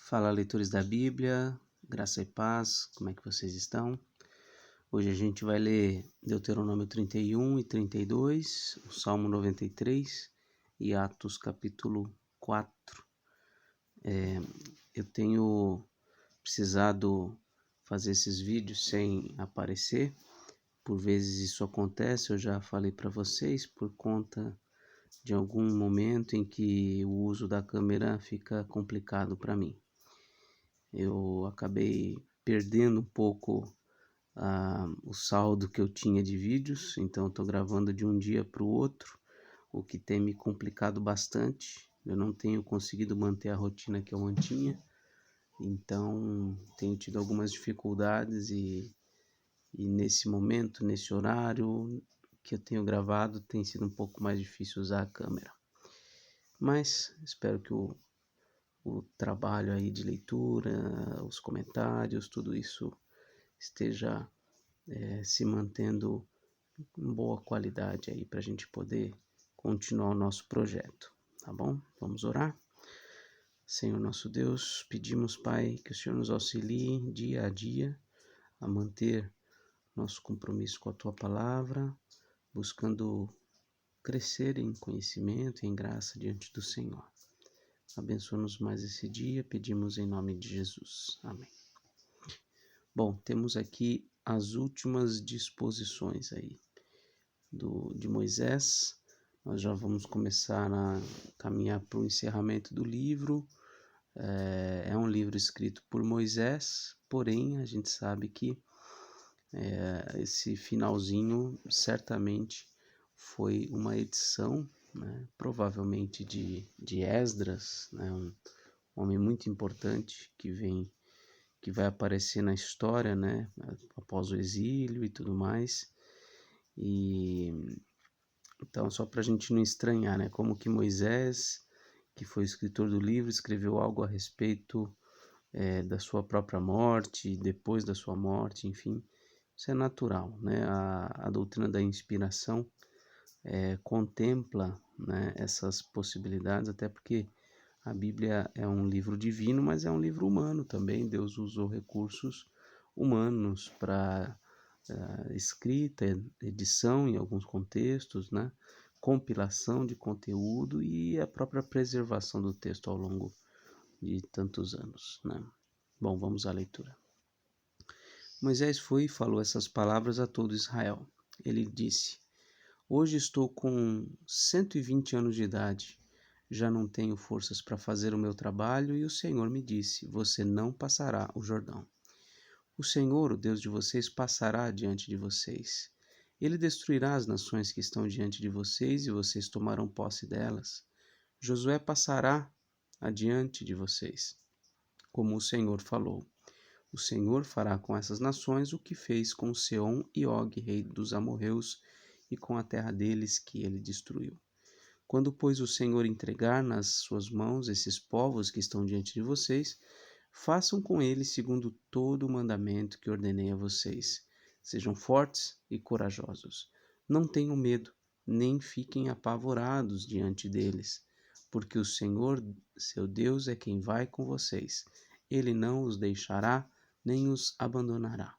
Fala, leitores da Bíblia, graça e paz, como é que vocês estão? Hoje a gente vai ler Deuteronômio 31 e 32, o Salmo 93 e Atos capítulo 4. Eu tenho precisado fazer esses vídeos sem aparecer, por vezes isso acontece, eu já falei para vocês, por conta de algum momento em que o uso da câmera fica complicado para mim. Eu acabei perdendo um pouco o saldo que eu tinha de vídeos, então estou gravando de um dia para o outro, o que tem me complicado bastante. Eu não tenho conseguido manter a rotina que eu mantinha, então tenho tido algumas dificuldades e nesse momento, nesse horário que eu tenho gravado, tem sido um pouco mais difícil usar a câmera. Mas espero que o trabalho aí de leitura, os comentários, tudo isso esteja se mantendo em boa qualidade aí para a gente poder continuar o nosso projeto, tá bom? Vamos orar? Senhor nosso Deus, pedimos, Pai, que o Senhor nos auxilie dia a dia a manter nosso compromisso com a Tua Palavra, buscando crescer em conhecimento e em graça diante do Senhor. Abençoa-nos mais esse dia, pedimos em nome de Jesus. Amém. Bom, temos aqui as últimas disposições aí de Moisés. Nós já vamos começar a caminhar para o encerramento do livro. É um livro escrito por Moisés, porém a gente sabe que esse finalzinho certamente foi uma edição, né, provavelmente de Esdras, né, um homem muito importante que vai aparecer na história, né, após o exílio e tudo mais. E então, só para a gente não estranhar, né, como que Moisés, que foi o escritor do livro, escreveu algo a respeito da sua própria morte, depois da sua morte, enfim, isso é natural, né? A doutrina da inspiração contempla, né, essas possibilidades, até porque a Bíblia é um livro divino, mas é um livro humano também. Deus usou recursos humanos para escrita, edição em alguns contextos, né? Compilação de conteúdo e a própria preservação do texto ao longo de tantos anos, né? Bom, vamos à leitura. Moisés foi e falou essas palavras a todo Israel. Ele disse: Hoje estou com 120 anos de idade. Já não tenho forças para fazer o meu trabalho e o Senhor me disse: Você não passará o Jordão. O Senhor, o Deus de vocês, passará diante de vocês. Ele destruirá as nações que estão diante de vocês e vocês tomarão posse delas. Josué passará adiante de vocês, como o Senhor falou. O Senhor fará com essas nações o que fez com Seom e Og, rei dos amorreus, e com a terra deles que ele destruiu. Quando, pois, o Senhor entregar nas suas mãos esses povos que estão diante de vocês, façam com eles segundo todo o mandamento que ordenei a vocês. Sejam fortes e corajosos. Não tenham medo, nem fiquem apavorados diante deles, porque o Senhor, seu Deus, é quem vai com vocês. Ele não os deixará, nem os abandonará.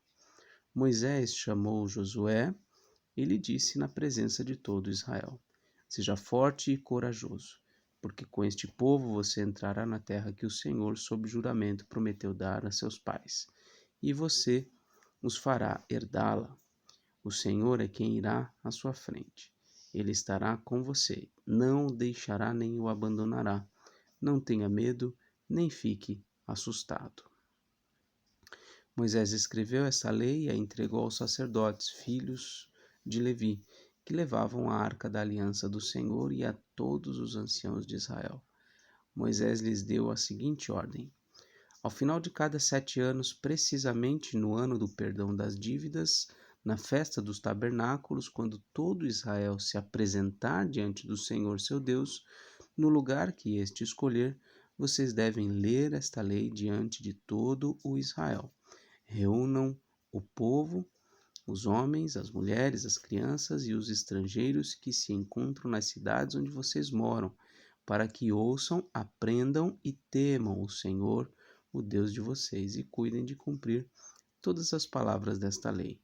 Moisés chamou Josué e lhe disse na presença de todo Israel: Seja forte e corajoso, porque com este povo você entrará na terra que o Senhor, sob juramento, prometeu dar a seus pais, e você os fará herdá-la. O Senhor é quem irá à sua frente. Ele estará com você, não o deixará nem o abandonará. Não tenha medo, nem fique assustado. Moisés escreveu essa lei e a entregou aos sacerdotes, filhos de Levi, que levavam a arca da aliança do Senhor, e a todos os anciãos de Israel. Moisés lhes deu a seguinte ordem: Ao final de cada 7 anos, precisamente no ano do perdão das dívidas, na festa dos tabernáculos, quando todo Israel se apresentar diante do Senhor seu Deus, no lugar que este escolher, vocês devem ler esta lei diante de todo o Israel. Reúnam o povo, os homens, as mulheres, as crianças e os estrangeiros que se encontram nas cidades onde vocês moram, para que ouçam, aprendam e temam o Senhor, o Deus de vocês, e cuidem de cumprir todas as palavras desta lei,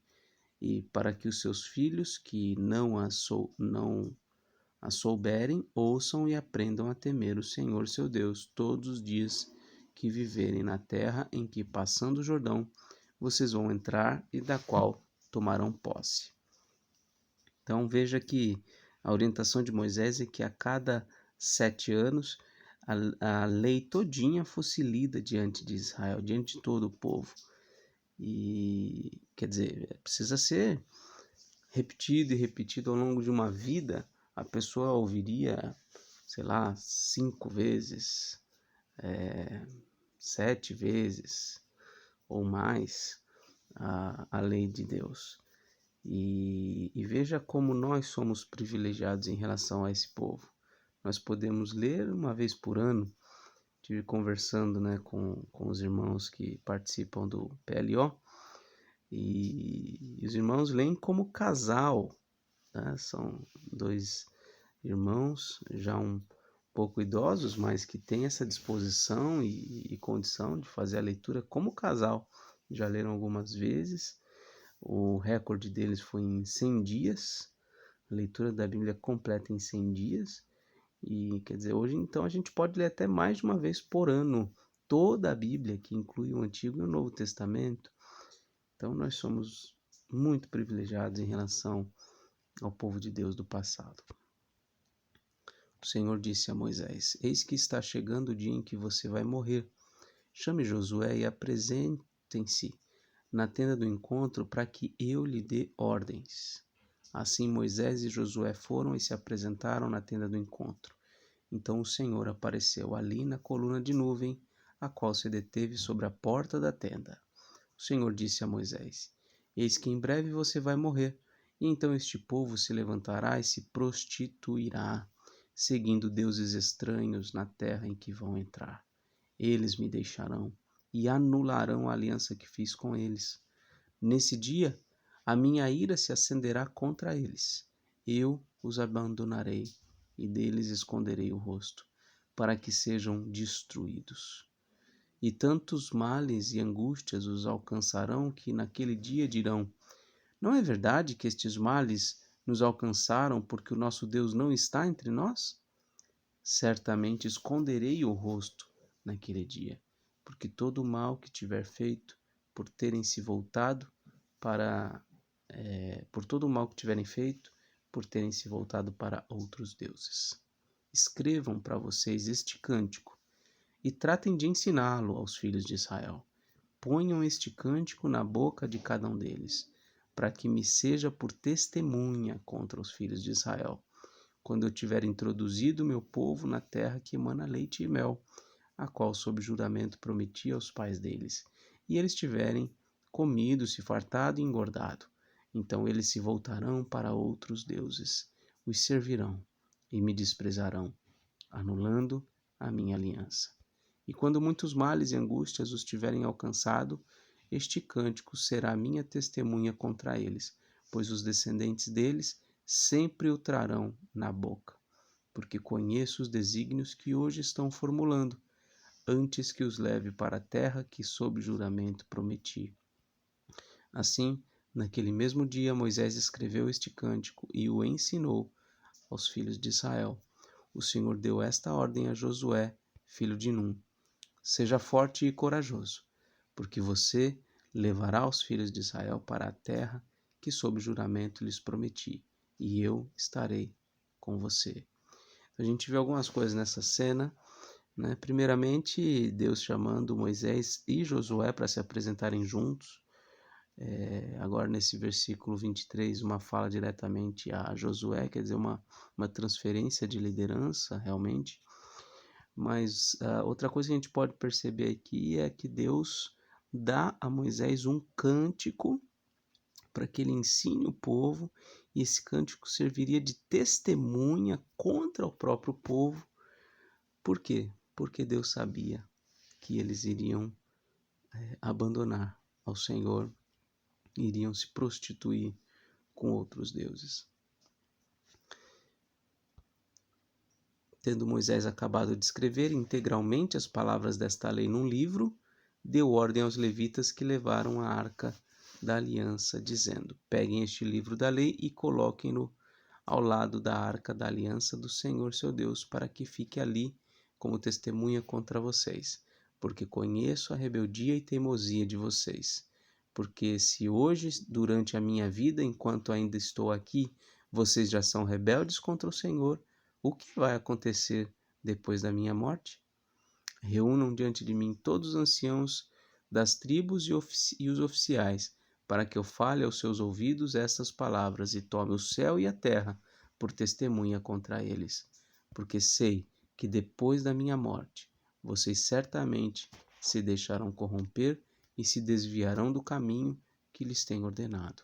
e para que os seus filhos que não a souberem, ouçam e aprendam a temer o Senhor seu Deus todos os dias que viverem na terra em que, passando o Jordão, vocês vão entrar e da qual tomarão posse. Então veja que a orientação de Moisés é que a cada 7 anos a lei todinha fosse lida diante de Israel, diante de todo o povo. E quer dizer, precisa ser repetido e repetido ao longo de uma vida. A pessoa ouviria, sei lá, 5 vezes, 7 vezes ou mais a lei de Deus. E veja como nós somos privilegiados em relação a esse povo. Nós podemos ler uma vez por ano. Estive conversando, né, com os irmãos que participam do PLO, e os irmãos leem como casal, né? São 2 irmãos já um pouco idosos, mas que têm essa disposição e condição de fazer a leitura como casal. Já leram algumas vezes. O recorde deles foi em 100 dias, a leitura da Bíblia completa em 100 dias. E quer dizer, hoje então a gente pode ler até mais de uma vez por ano toda a Bíblia, que inclui o Antigo e o Novo Testamento. Então nós somos muito privilegiados em relação ao povo de Deus do passado. O Senhor disse a Moisés: Eis que está chegando o dia em que você vai morrer. Chame Josué e apresentem-se na tenda do encontro para que eu lhe dê ordens. Assim Moisés e Josué foram e se apresentaram na tenda do encontro. Então o Senhor apareceu ali na coluna de nuvem, a qual se deteve sobre a porta da tenda. O Senhor disse a Moisés: Eis que em breve você vai morrer, e então este povo se levantará e se prostituirá, seguindo deuses estranhos na terra em que vão entrar. Eles me deixarão e anularão a aliança que fiz com eles. Nesse dia, a minha ira se acenderá contra eles. Eu os abandonarei e deles esconderei o rosto, para que sejam destruídos. E tantos males e angústias os alcançarão que naquele dia dirão: Não é verdade que estes males nos alcançaram porque o nosso Deus não está entre nós? Certamente esconderei o rosto naquele dia, porque todo o mal que tiver feito por terem se voltado por todo o mal que tiverem feito por terem se voltado para outros deuses. Escrevam para vocês este cântico e tratem de ensiná-lo aos filhos de Israel. Ponham este cântico na boca de cada um deles, para que me seja por testemunha contra os filhos de Israel, quando eu tiver introduzido meu povo na terra que emana leite e mel, a qual sob juramento prometi aos pais deles, e eles tiverem comido, se fartado e engordado. Então eles se voltarão para outros deuses, os servirão e me desprezarão, anulando a minha aliança. E quando muitos males e angústias os tiverem alcançado, este cântico será a minha testemunha contra eles, pois os descendentes deles sempre o trarão na boca, porque conheço os desígnios que hoje estão formulando, antes que os leve para a terra que sob juramento prometi. Assim, naquele mesmo dia, Moisés escreveu este cântico e o ensinou aos filhos de Israel. O Senhor deu esta ordem a Josué, filho de Num: Seja forte e corajoso, porque você levará os filhos de Israel para a terra que sob juramento lhes prometi, e eu estarei com você. A gente vê algumas coisas nessa cena, né? Primeiramente, Deus chamando Moisés e Josué para se apresentarem juntos. Agora nesse versículo 23, uma fala diretamente a Josué, quer dizer, uma transferência de liderança realmente. Mas outra coisa que a gente pode perceber aqui é que Deus dá a Moisés um cântico para que ele ensine o povo, e esse cântico serviria de testemunha contra o próprio povo. Por quê? Porque Deus sabia que eles iriam abandonar ao Senhor, iriam se prostituir com outros deuses. Tendo Moisés acabado de escrever integralmente as palavras desta lei num livro, deu ordem aos levitas que levaram a arca da aliança, dizendo: peguem este livro da lei e coloquem-no ao lado da arca da aliança do Senhor seu Deus, para que fique ali como testemunha contra vocês, porque conheço a rebeldia e teimosia de vocês. Porque se hoje, durante a minha vida, enquanto ainda estou aqui, vocês já são rebeldes contra o Senhor, o que vai acontecer depois da minha morte? Reúnam diante de mim todos os anciãos das tribos e os oficiais, para que eu fale aos seus ouvidos estas palavras e tome o céu e a terra por testemunha contra eles. Porque sei que depois da minha morte, vocês certamente se deixarão corromper e se desviarão do caminho que lhes tenho ordenado.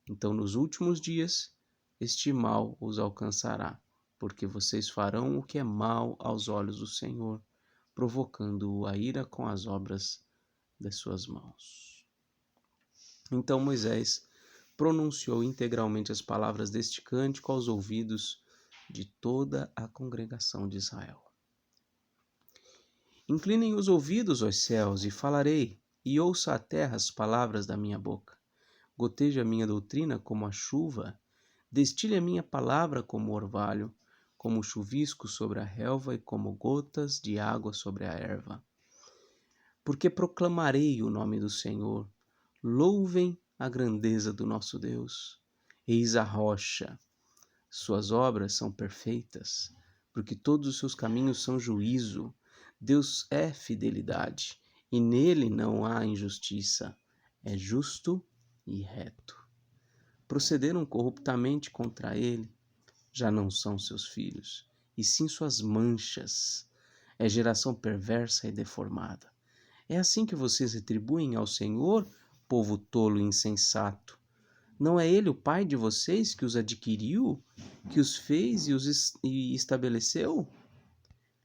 Então, nos últimos dias, este mal os alcançará, porque vocês farão o que é mal aos olhos do Senhor, provocando-o a ira com as obras de suas mãos. Então Moisés pronunciou integralmente as palavras deste cântico aos ouvidos de toda a congregação de Israel. Inclinem os ouvidos aos céus e falarei, e ouça a terra as palavras da minha boca. Goteja a minha doutrina como a chuva, destile a minha palavra como orvalho, como chuvisco sobre a relva e como gotas de água sobre a erva. Porque proclamarei o nome do Senhor, louvem a grandeza do nosso Deus. Eis a rocha, suas obras são perfeitas, porque todos os seus caminhos são juízo. Deus é fidelidade, e nele não há injustiça. É justo e reto. Procederam corruptamente contra ele, já não são seus filhos, e sim suas manchas. É geração perversa e deformada. É assim que vocês retribuem ao Senhor, povo tolo e insensato. Não é ele o pai de vocês que os adquiriu, que os fez e estabeleceu?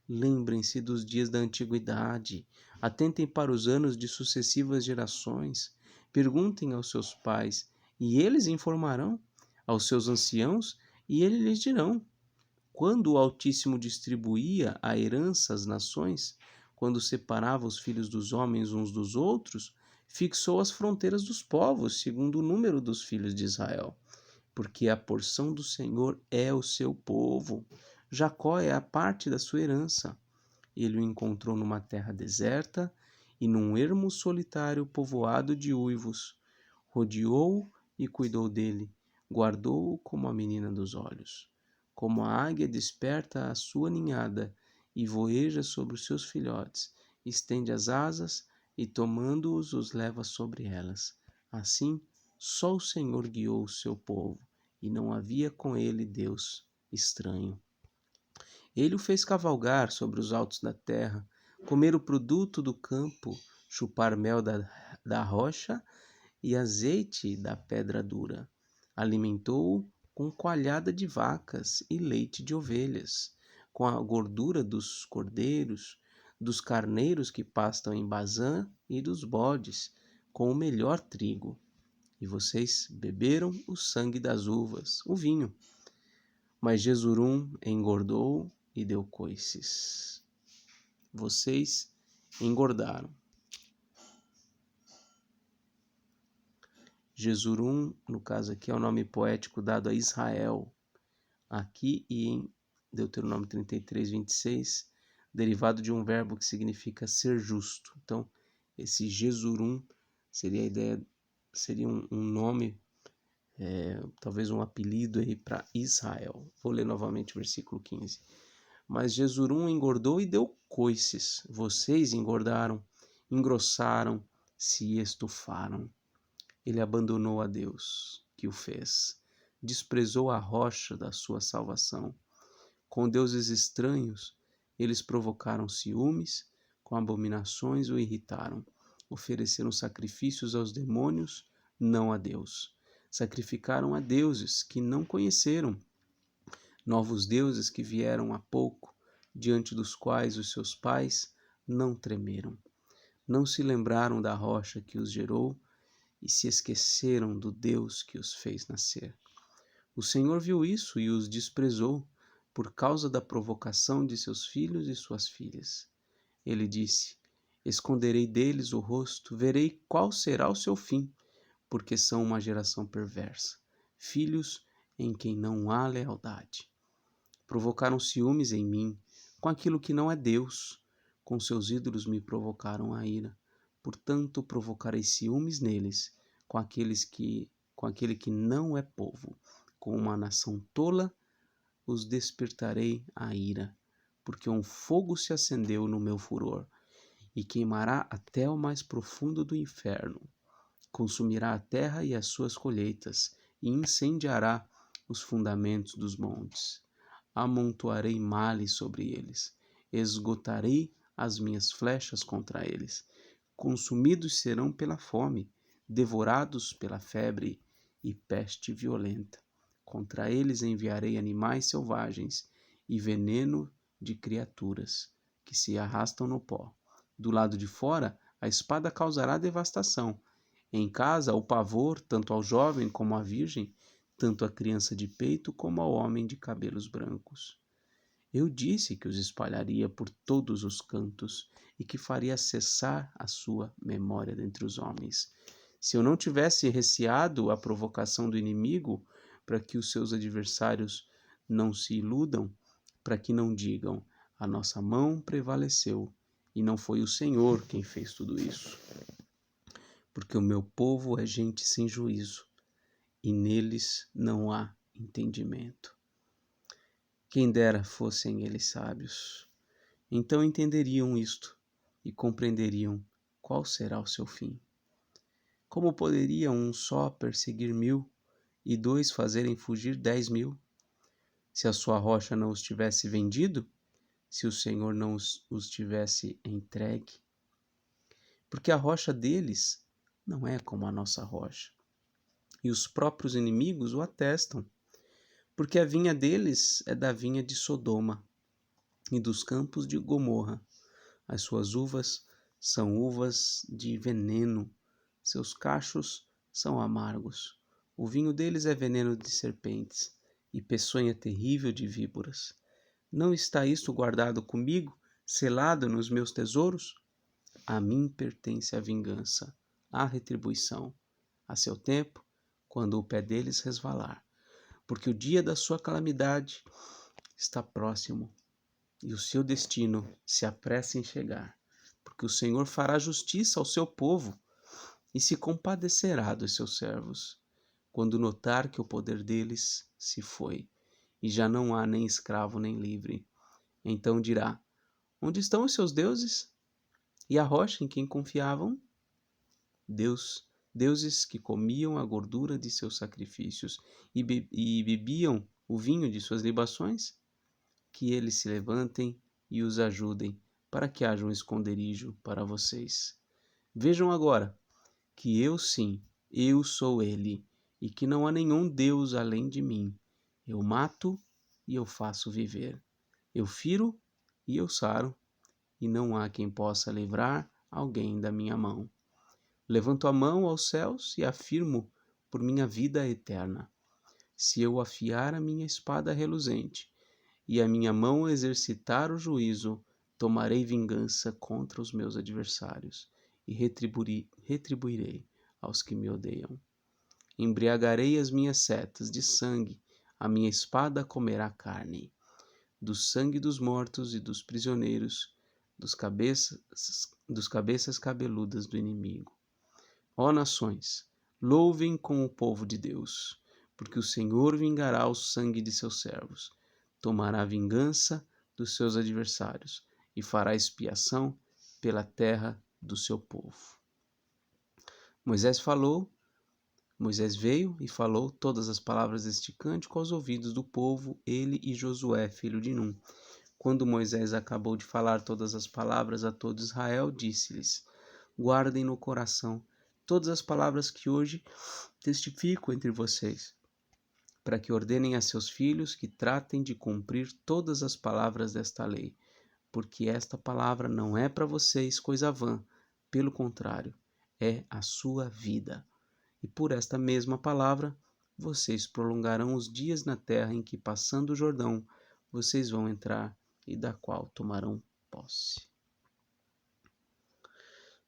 Lembrem-se dos dias da antiguidade, atentem para os anos de sucessivas gerações, perguntem aos seus pais, e eles informarão, aos seus anciãos, e eles lhes dirão. Quando o Altíssimo distribuía a herança às nações, quando separava os filhos dos homens uns dos outros, fixou as fronteiras dos povos, segundo o número dos filhos de Israel. Porque a porção do Senhor é o seu povo. Jacó é a parte da sua herança. Ele o encontrou numa terra deserta e num ermo solitário povoado de uivos. Rodeou-o e cuidou dele, guardou-o como a menina dos olhos. Como a águia desperta a sua ninhada e voeja sobre os seus filhotes, estende as asas e, tomando-os, os leva sobre elas. Assim, só o Senhor guiou o seu povo, e não havia com ele Deus estranho. Ele o fez cavalgar sobre os altos da terra, comer o produto do campo, chupar mel da rocha e azeite da pedra dura. Alimentou-o com coalhada de vacas e leite de ovelhas, com a gordura dos cordeiros, dos carneiros que pastam em Bazã e dos bodes, com o melhor trigo. E vocês beberam o sangue das uvas, o vinho. Mas Jesurum engordou e deu coices. Vocês engordaram. Jesurum, no caso aqui, é o nome poético dado a Israel. Aqui e em Deuteronômio 33, 26, derivado de um verbo que significa ser justo. Então, esse Jesurum seria a ideia, seria um nome, talvez um apelido aí para Israel. Vou ler novamente o versículo 15. Mas Jesurum engordou e deu coices. Vocês engordaram, engrossaram, se estufaram. Ele abandonou a Deus, que o fez. Desprezou a rocha da sua salvação. Com deuses estranhos, eles provocaram ciúmes, com abominações o irritaram. Ofereceram sacrifícios aos demônios, não a Deus. Sacrificaram a deuses que não conheceram. Novos deuses que vieram há pouco, diante dos quais os seus pais não tremeram. Não se lembraram da rocha que os gerou e se esqueceram do Deus que os fez nascer. O Senhor viu isso e os desprezou por causa da provocação de seus filhos e suas filhas. Ele disse: Esconderei deles o rosto, verei qual será o seu fim, porque são uma geração perversa, filhos em quem não há lealdade. Provocaram ciúmes em mim com aquilo que não é Deus, com seus ídolos me provocaram a ira. Portanto, provocarei ciúmes neles, com aquele que não é povo, com uma nação tola os despertarei a ira, porque um fogo se acendeu no meu furor e queimará até o mais profundo do inferno. Consumirá a terra e as suas colheitas, e incendiará os fundamentos dos montes. Amontoarei males sobre eles, esgotarei as minhas flechas contra eles. Consumidos serão pela fome, devorados pela febre e peste violenta. Contra eles enviarei animais selvagens e veneno de criaturas que se arrastam no pó. Do lado de fora, a espada causará devastação. Em casa, o pavor, tanto ao jovem como à virgem, tanto à criança de peito como ao homem de cabelos brancos. Eu disse que os espalharia por todos os cantos e que faria cessar a sua memória dentre os homens. Se eu não tivesse receado a provocação do inimigo, para que os seus adversários não se iludam, para que não digam, a nossa mão prevaleceu, e não foi o Senhor quem fez tudo isso. Porque o meu povo é gente sem juízo, e neles não há entendimento. Quem dera fossem eles sábios, então entenderiam isto e compreenderiam qual será o seu fim. Como poderia um só perseguir 1000 e 2 fazerem fugir 10.000? Se a sua rocha não os tivesse vendido, se o Senhor não os tivesse entregue? Porque a rocha deles não é como a nossa rocha, e os próprios inimigos o atestam. Porque a vinha deles é da vinha de Sodoma e dos campos de Gomorra. As suas uvas são uvas de veneno, seus cachos são amargos. O vinho deles é veneno de serpentes e peçonha terrível de víboras. Não está isto guardado comigo, selado nos meus tesouros? A mim pertence a vingança, a retribuição, a seu tempo, quando o pé deles resvalar. Porque o dia da sua calamidade está próximo e o seu destino se apressa em chegar. Porque o Senhor fará justiça ao seu povo e se compadecerá dos seus servos, quando notar que o poder deles se foi e já não há nem escravo nem livre. Então dirá: onde estão os seus deuses? E a rocha em quem confiavam? Deuses que comiam a gordura de seus sacrifícios e bebiam o vinho de suas libações? Que eles se levantem e os ajudem, para que haja um esconderijo para vocês. Vejam agora que eu sim, eu sou ele, e que não há nenhum Deus além de mim. Eu mato e eu faço viver. Eu firo e eu saro, e não há quem possa livrar alguém da minha mão. Levanto a mão aos céus e afirmo por minha vida eterna. Se eu afiar a minha espada reluzente e a minha mão exercitar o juízo, tomarei vingança contra os meus adversários e retribuirei aos que me odeiam. Embriagarei as minhas setas de sangue, a minha espada comerá carne, do sangue dos mortos e dos prisioneiros, dos cabeças cabeludas do inimigo. Ó nações, louvem com o povo de Deus, porque o Senhor vingará o sangue de seus servos, tomará vingança dos seus adversários e fará expiação pela terra do seu povo. Moisés veio e falou todas as palavras deste cântico aos ouvidos do povo, ele e Josué, filho de Num. Quando Moisés acabou de falar todas as palavras a todo Israel, disse-lhes: guardem no coração todas as palavras que hoje testifico entre vocês, para que ordenem a seus filhos que tratem de cumprir todas as palavras desta lei, porque esta palavra não é para vocês coisa vã, pelo contrário, é a sua vida. E por esta mesma palavra, vocês prolongarão os dias na terra em que, passando o Jordão, vocês vão entrar e da qual tomarão posse.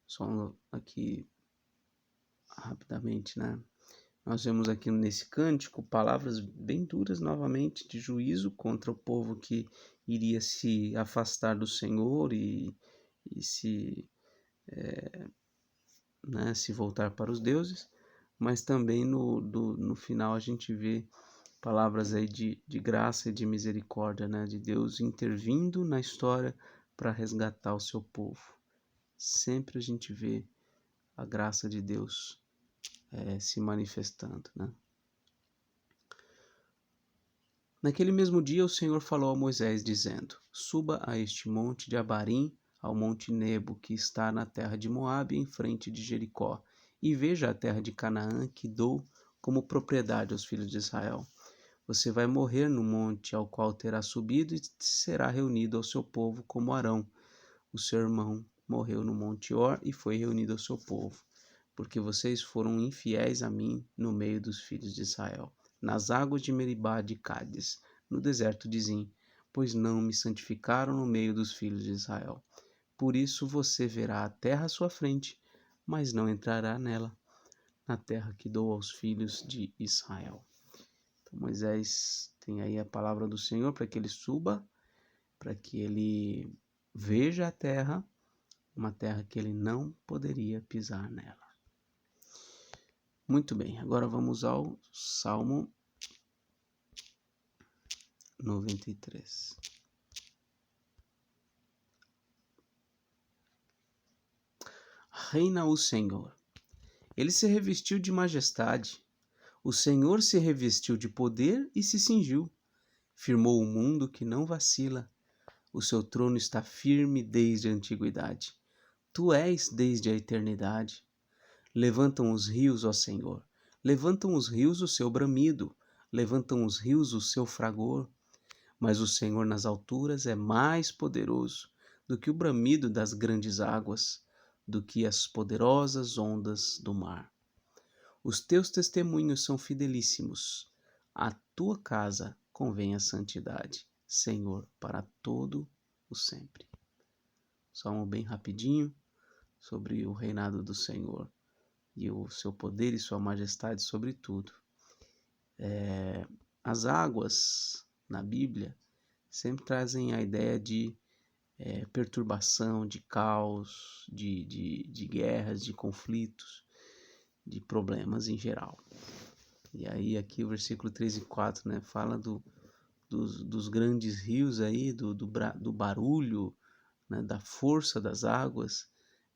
Só aqui rapidamente, né? Nós vemos aqui nesse cântico palavras bem duras novamente de juízo contra o povo que iria se afastar do Senhor e se voltar para os deuses, mas também no final a gente vê palavras aí de graça e de misericórdia, né? De Deus intervindo na história para resgatar o seu povo. Sempre a gente vê a graça de Deus se manifestando, né? Naquele mesmo dia o Senhor falou a Moisés, dizendo: Suba a este monte de Abarim, ao monte Nebo, que está na terra de Moabe, em frente de Jericó, e veja a terra de Canaã, que dou como propriedade aos filhos de Israel. Você vai morrer no monte ao qual terá subido e será reunido ao seu povo como Arão. O seu irmão morreu no monte Or e foi reunido ao seu povo, porque vocês foram infiéis a mim no meio dos filhos de Israel, nas águas de Meribá de Cádiz, no deserto de Zim, pois não me santificaram no meio dos filhos de Israel. Por isso você verá a terra à sua frente, mas não entrará nela, na terra que dou aos filhos de Israel. Então Moisés tem aí a palavra do Senhor para que ele suba, para que ele veja a terra, uma terra que ele não poderia pisar nela. Muito bem, agora vamos ao Salmo 93. Reina o Senhor. Ele se revestiu de majestade. O Senhor se revestiu de poder e se cingiu. Firmou o mundo que não vacila. O seu trono está firme desde a antiguidade. Tu és desde a eternidade. Levantam os rios, ó Senhor. Levantam os rios o seu bramido. Levantam os rios o seu fragor. Mas o Senhor nas alturas é mais poderoso do que o bramido das grandes águas, do que as poderosas ondas do mar. Os teus testemunhos são fidelíssimos. À tua casa convém a santidade, Senhor, para todo o sempre. Salmo bem rapidinho sobre o reinado do Senhor e o seu poder e sua majestade sobre tudo. As águas na Bíblia sempre trazem a ideia de perturbação, de caos, de guerras, de conflitos, de problemas em geral. E aí aqui o versículo 3 e 4, né, fala dos grandes rios aí, do barulho, né, da força das águas,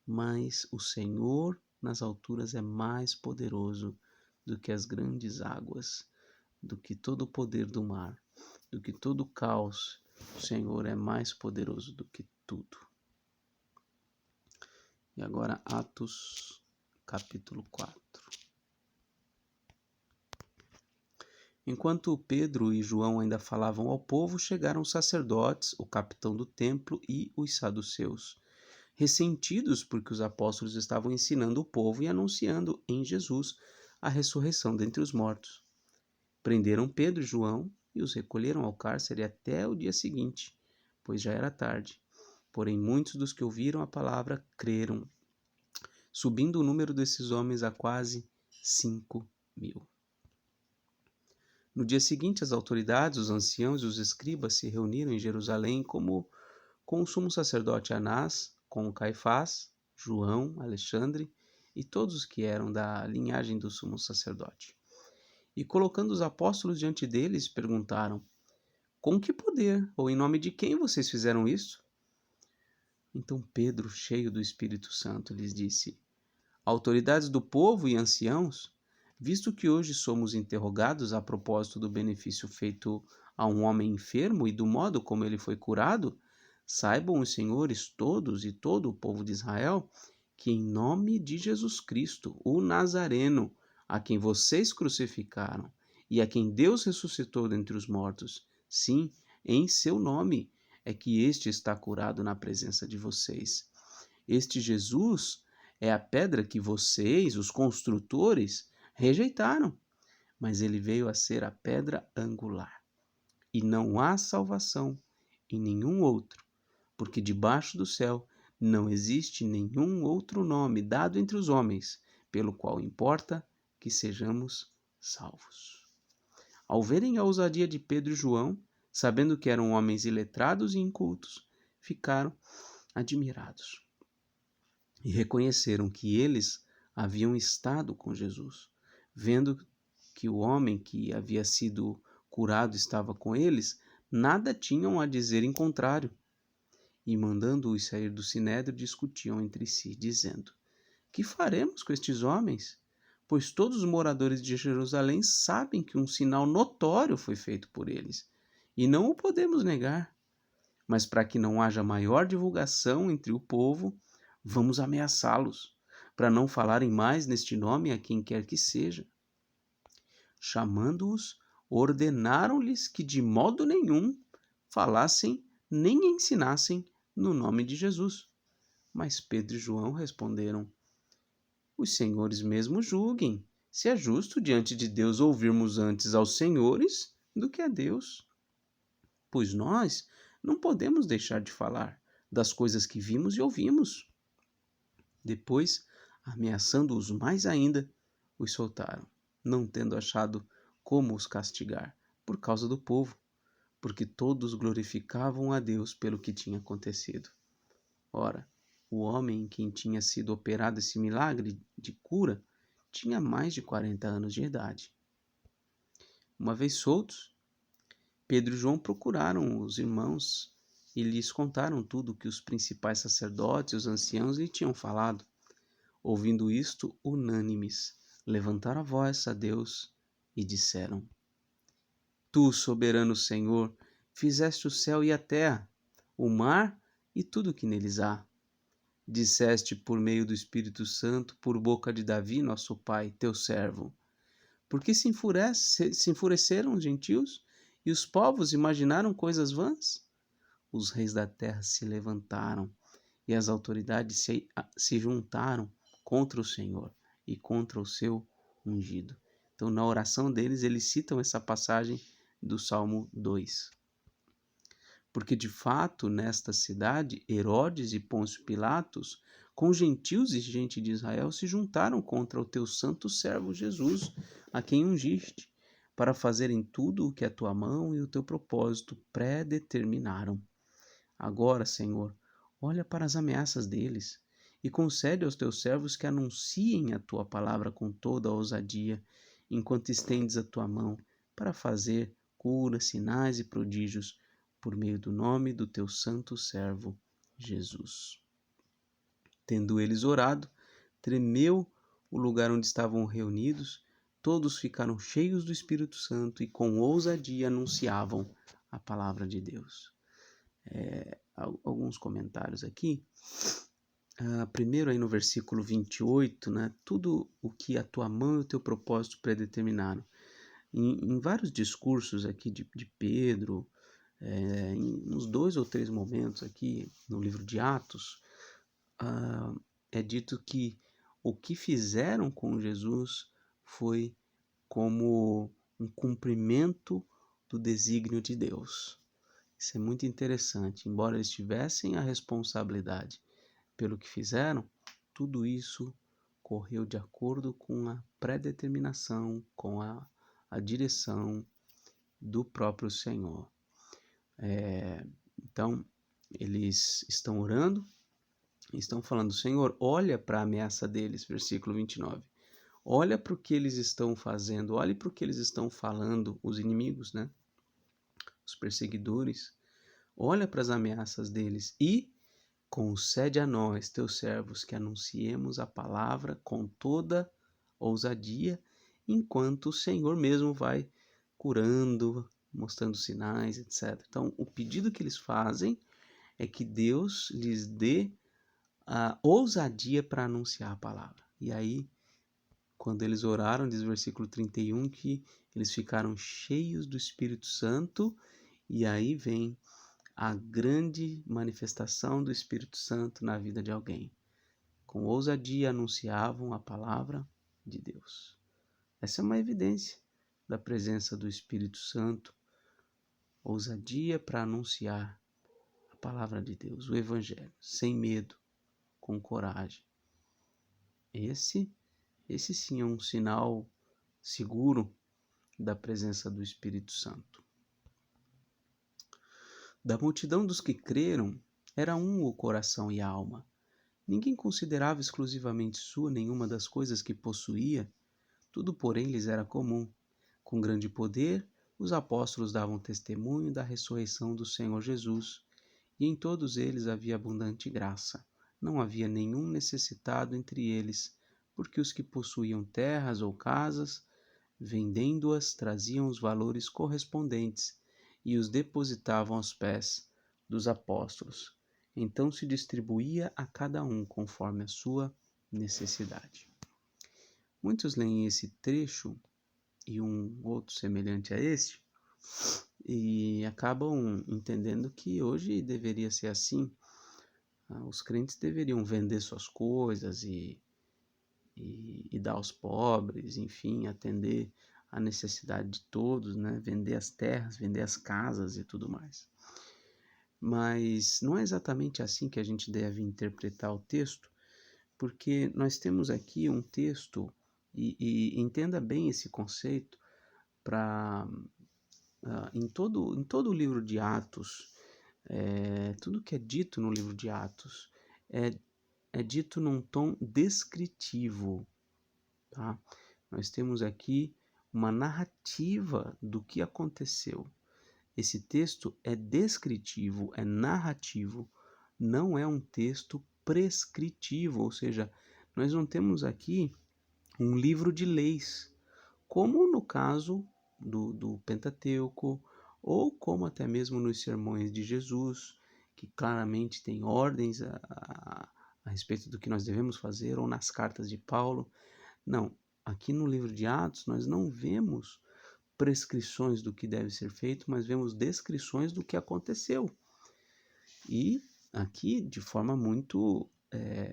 mas o Senhor nas alturas é mais poderoso do que as grandes águas, do que todo o poder do mar, do que todo o caos. O Senhor é mais poderoso do que tudo. E agora Atos, capítulo 4. Enquanto Pedro e João ainda falavam ao povo, chegaram os sacerdotes, o capitão do templo e os saduceus, ressentidos porque os apóstolos estavam ensinando o povo e anunciando em Jesus a ressurreição dentre os mortos. Prenderam Pedro e João e os recolheram ao cárcere até o dia seguinte, pois já era tarde. Porém, muitos dos que ouviram a palavra creram, subindo o número desses homens a quase 5.000. No dia seguinte, as autoridades, os anciãos e os escribas se reuniram em Jerusalém com o sumo sacerdote Anás, com Caifás, João, Alexandre e todos os que eram da linhagem do sumo sacerdote. E colocando os apóstolos diante deles, perguntaram: Com que poder ou em nome de quem vocês fizeram isso? Então Pedro, cheio do Espírito Santo, lhes disse: Autoridades do povo e anciãos, visto que hoje somos interrogados a propósito do benefício feito a um homem enfermo e do modo como ele foi curado, saibam os senhores todos e todo o povo de Israel que em nome de Jesus Cristo, o Nazareno, a quem vocês crucificaram e a quem Deus ressuscitou dentre os mortos, sim, em seu nome é que este está curado na presença de vocês. Este Jesus é a pedra que vocês, os construtores, rejeitaram, mas ele veio a ser a pedra angular. E não há salvação em nenhum outro, porque debaixo do céu Não existe nenhum outro nome dado entre os homens, pelo qual importa que sejamos salvos. Ao verem a ousadia de Pedro e João, sabendo que eram homens iletrados e incultos, ficaram admirados e reconheceram que eles haviam estado com Jesus. Vendo que o homem que havia sido curado estava com eles, nada tinham a dizer em contrário. E mandando-os sair do sinédrio, discutiam entre si, dizendo: Que faremos com estes homens? Pois todos os moradores de Jerusalém sabem que um sinal notório foi feito por eles, e não o podemos negar. Mas para que não haja maior divulgação entre o povo, vamos ameaçá-los, para não falarem mais neste nome a quem quer que seja. Chamando-os, ordenaram-lhes que de modo nenhum falassem nem ensinassem no nome de Jesus. Mas Pedro e João responderam: Os senhores mesmos julguem, se é justo diante de Deus ouvirmos antes aos senhores do que a Deus. Pois nós não podemos deixar de falar das coisas que vimos e ouvimos. Depois, ameaçando-os mais ainda, os soltaram, não tendo achado como os castigar, por causa do povo, porque todos glorificavam a Deus pelo que tinha acontecido. Ora, o homem em quem tinha sido operado esse milagre de cura tinha mais de 40 anos de idade. Uma vez soltos, Pedro e João procuraram os irmãos e lhes contaram tudo o que os principais sacerdotes e os anciãos lhe tinham falado. Ouvindo isto, unânimes, levantaram a voz a Deus e disseram: Tu, soberano Senhor, fizeste o céu e a terra, o mar e tudo o que neles há. Disseste por meio do Espírito Santo, por boca de Davi, nosso pai, teu servo. Porque se enfureceram os gentios e os povos imaginaram coisas vãs? Os reis da terra se levantaram e as autoridades se juntaram contra o Senhor e contra o seu ungido. Então, na oração deles, eles citam essa passagem do Salmo 2. Porque, de fato, nesta cidade, Herodes e Pôncio Pilatos, com gentios e gente de Israel, se juntaram contra o teu santo servo Jesus, a quem ungiste, para fazerem tudo o que a tua mão e o teu propósito predeterminaram. Agora, Senhor, olha para as ameaças deles e concede aos teus servos que anunciem a tua palavra com toda a ousadia, enquanto estendes a tua mão para fazer curas, sinais e prodígios por meio do nome do teu santo servo Jesus. Tendo eles orado, tremeu o lugar onde estavam reunidos, todos ficaram cheios do Espírito Santo e com ousadia anunciavam a palavra de Deus. Alguns comentários aqui. Primeiro aí no versículo 28, né? Tudo o que a tua mão e o teu propósito predeterminaram. Em vários discursos aqui de Pedro, em uns 2 ou 3 momentos aqui no livro de Atos, é dito que o que fizeram com Jesus foi como um cumprimento do desígnio de Deus. Isso é muito interessante. Embora eles tivessem a responsabilidade pelo que fizeram, tudo isso correu de acordo com a predeterminação, com a direção do próprio Senhor. Então, eles estão orando, estão falando: Senhor, olha para a ameaça deles, versículo 29. Olha para o que eles estão fazendo, olha para o que eles estão falando, os inimigos, né? Os perseguidores. Olha para as ameaças deles e concede a nós, teus servos, que anunciemos a palavra com toda ousadia, enquanto o Senhor mesmo vai curando, mostrando sinais, etc. Então, o pedido que eles fazem é que Deus lhes dê a ousadia para anunciar a palavra. E aí, quando eles oraram, diz o versículo 31, que eles ficaram cheios do Espírito Santo, e aí vem a grande manifestação do Espírito Santo na vida de alguém. Com ousadia anunciavam a palavra de Deus. Essa é uma evidência da presença do Espírito Santo. Ousadia para anunciar a palavra de Deus, o Evangelho, sem medo, com coragem. Esse sim é um sinal seguro da presença do Espírito Santo. Da multidão dos que creram, era um o coração e a alma. Ninguém considerava exclusivamente sua nenhuma das coisas que possuía, tudo, porém, lhes era comum. Com grande poder, os apóstolos davam testemunho da ressurreição do Senhor Jesus, e em todos eles havia abundante graça. Não havia nenhum necessitado entre eles, porque os que possuíam terras ou casas, vendendo-as, traziam os valores correspondentes e os depositavam aos pés dos apóstolos. Então se distribuía a cada um conforme a sua necessidade. Muitos leem esse trecho e um outro semelhante a este e acabam entendendo que hoje deveria ser assim. Os crentes deveriam vender suas coisas e dar aos pobres, enfim, atender a necessidade de todos, né? Vender as terras, vender as casas e tudo mais. Mas não é exatamente assim que a gente deve interpretar o texto, porque nós temos aqui um texto, e entenda bem esse conceito, para em todo o livro de Atos, tudo que é dito no livro de Atos é dito num tom descritivo, tá? Nós temos aqui uma narrativa do que aconteceu. Esse texto é descritivo, é narrativo, não é um texto prescritivo, ou seja, nós não temos aqui um livro de leis, como no caso do Pentateuco, ou como até mesmo nos sermões de Jesus, que claramente tem ordens a respeito do que nós devemos fazer, ou nas cartas de Paulo. Não, aqui no livro de Atos nós não vemos prescrições do que deve ser feito, mas vemos descrições do que aconteceu. E aqui, de forma muito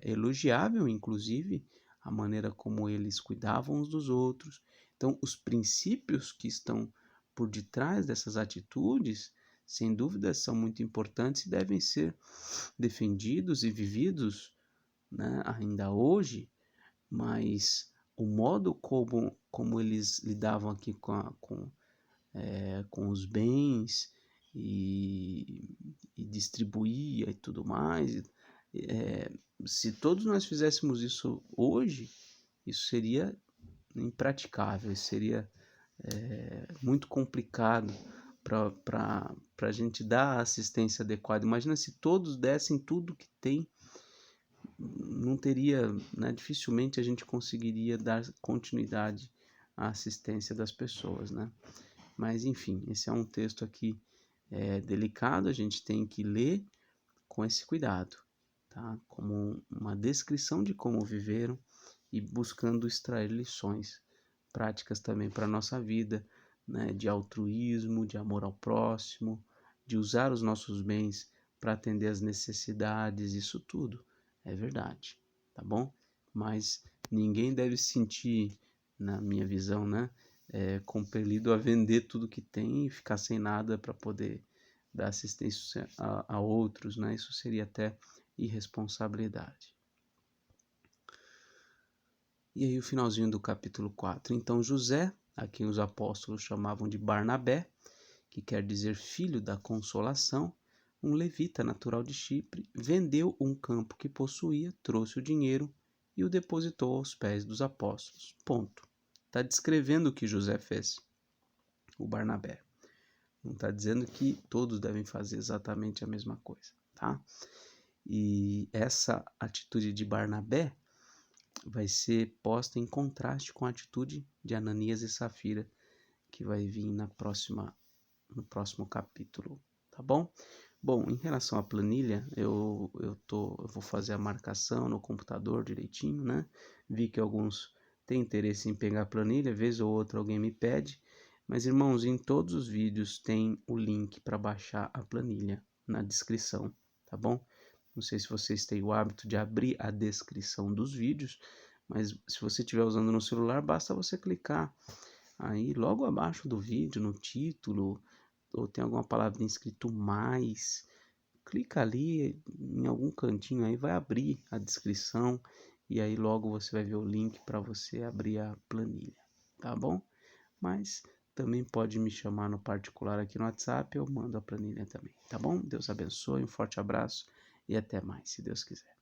elogiável, inclusive, a maneira como eles cuidavam uns dos outros. Então, os princípios que estão por detrás dessas atitudes, sem dúvida, são muito importantes e devem ser defendidos e vividos, né, ainda hoje, mas o modo como eles lidavam aqui com os bens e distribuía e tudo mais, se todos nós fizéssemos isso hoje, isso seria impraticável, seria muito complicado para a gente dar a assistência adequada. Imagina se todos dessem tudo que tem, não teria, né, dificilmente a gente conseguiria dar continuidade à assistência das pessoas, né? Mas enfim, esse é um texto aqui delicado, a gente tem que ler com esse cuidado, tá? Como uma descrição de como viveram e buscando extrair lições práticas também para a nossa vida, né? De altruísmo, de amor ao próximo, de usar os nossos bens para atender às necessidades, isso tudo é verdade, tá bom? Mas ninguém deve se sentir, na minha visão, né, compelido a vender tudo que tem e ficar sem nada para poder dar assistência a outros, né? Isso seria até irresponsabilidade. E aí o finalzinho do capítulo 4. Então José, a quem os apóstolos chamavam de Barnabé, que quer dizer filho da consolação, um levita natural de Chipre, vendeu um campo que possuía, trouxe o dinheiro e o depositou aos pés dos apóstolos. Ponto. Está descrevendo o que José fez, o Barnabé. Não está dizendo que todos devem fazer exatamente a mesma coisa, tá? E essa atitude de Barnabé vai ser posta em contraste com a atitude de Ananias e Safira, que vai vir no próximo capítulo, tá bom? Bom, em relação à planilha, eu vou fazer a marcação no computador direitinho, né? Vi que alguns têm interesse em pegar a planilha, vez ou outra alguém me pede, mas irmãos, em todos os vídeos tem o link para baixar a planilha na descrição, tá bom? Não sei se vocês têm o hábito de abrir a descrição dos vídeos, mas se você estiver usando no celular, basta você clicar aí logo abaixo do vídeo, no título, ou tem alguma palavra escrito mais, clica ali em algum cantinho aí, vai abrir a descrição e aí logo você vai ver o link para você abrir a planilha, tá bom? Mas também pode me chamar no particular aqui no WhatsApp, eu mando a planilha também, tá bom? Deus abençoe, um forte abraço e até mais, se Deus quiser.